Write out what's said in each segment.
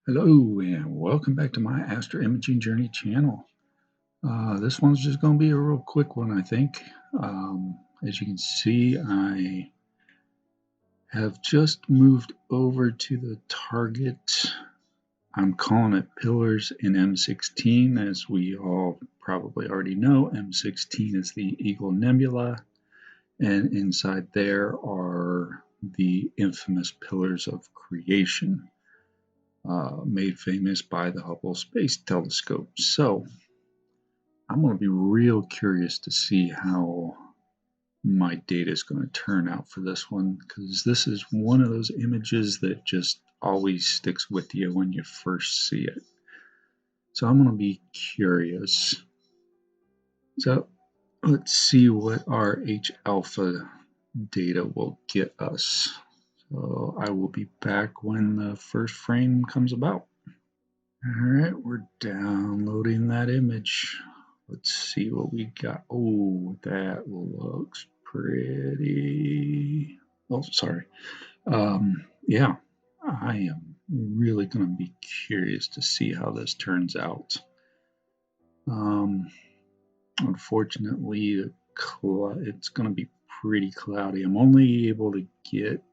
Hello and welcome back to my Astro Imaging Journey channel. This one's just going to be a real quick one, I think. As you can see, I have just moved over to the target. I'm calling it pillars in M16. As we all probably already know, M16 is the Eagle Nebula, and inside there are the infamous pillars of creation. Made famous by the Hubble Space Telescope. So I'm going to be real curious to see how my data is going to turn out for this one, because this is one of those images that just always sticks with you when you first see it. So I'm going to be curious. So let's see what our H alpha data will get us. So I will be back when the first frame comes about. Alright, we're downloading that image. Let's see what we got. Oh, that looks pretty. Oh, sorry. Yeah, I am really going to be curious to see how this turns out. Unfortunately, it's going to be pretty cloudy. I'm only able to get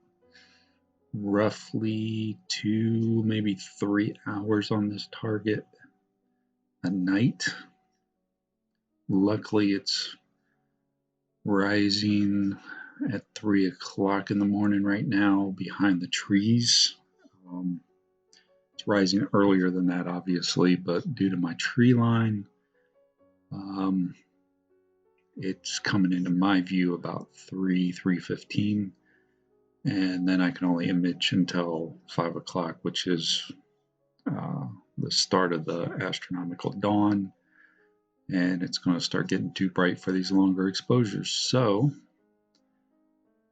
roughly 2, maybe 3 hours on this target a night. Luckily, it's rising at 3 o'clock in the morning right now behind the trees. It's rising earlier than that, obviously, but due to my tree line, it's coming into my view about 3:15. And then I can only image until 5 o'clock, which is the start of the astronomical dawn, and it's going to start getting too bright for these longer exposures. So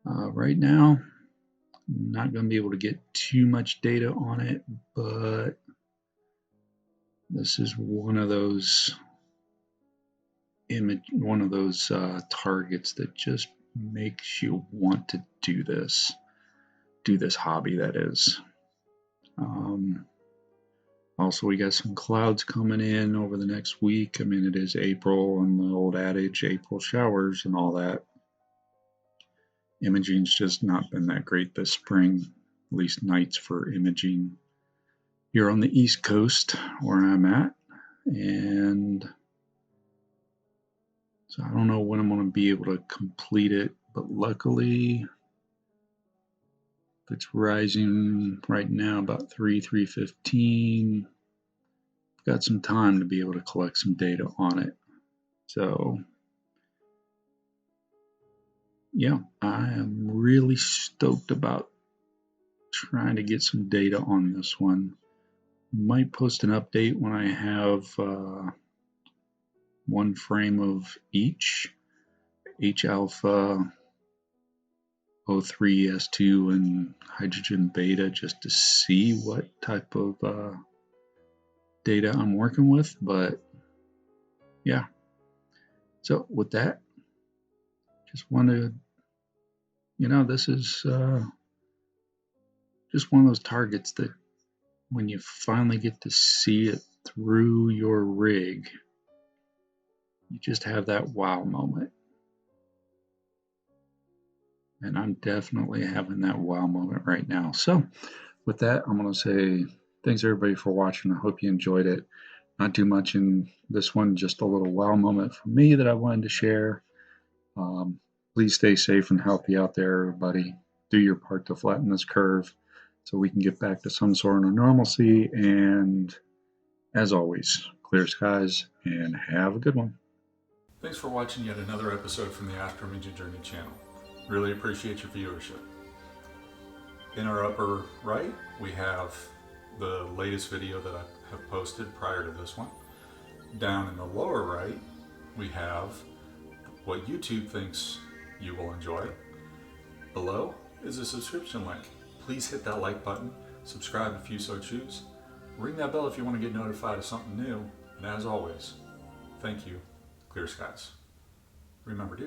right now, I'm not going to be able to get too much data on it, but this is one of those targets that just makes you want to do this hobby, that is. Also, we got some clouds coming in over the next week. I mean, it is April, and the old adage, April showers and all that. Imaging's just not been that great this spring, at least nights for imaging here on the East Coast where I'm at. And so I don't know when I'm going to be able to complete it, but luckily it's rising right now about 3:15. Got some time to be able to collect some data on it. So yeah, I am really stoked about trying to get some data on this one. Might post an update when I have one frame of each H alpha, O3, S2, and hydrogen beta, just to see what type of data I'm working with. But yeah, so with that, just wanted, this is just one of those targets that when you finally get to see it through your rig, you just have that wow moment. And I'm definitely having that wow moment right now. So with that, I'm going to say thanks everybody for watching. I hope you enjoyed it. Not too much in this one, just a little wow moment for me that I wanted to share. Please stay safe and healthy out there, everybody. Do your part to flatten this curve so we can get back to some sort of normalcy. And as always, clear skies and have a good one. Thanks for watching yet another episode from the Astro Imaging Journey channel. Really appreciate your viewership. In our upper right, we have the latest video that I have posted prior to this one. Down in the lower right, we have what YouTube thinks you will enjoy. Below is a subscription link. Please hit that like button, subscribe if you so choose, ring that bell if you want to get notified of something new, and as always, thank you, clear skies. Remember to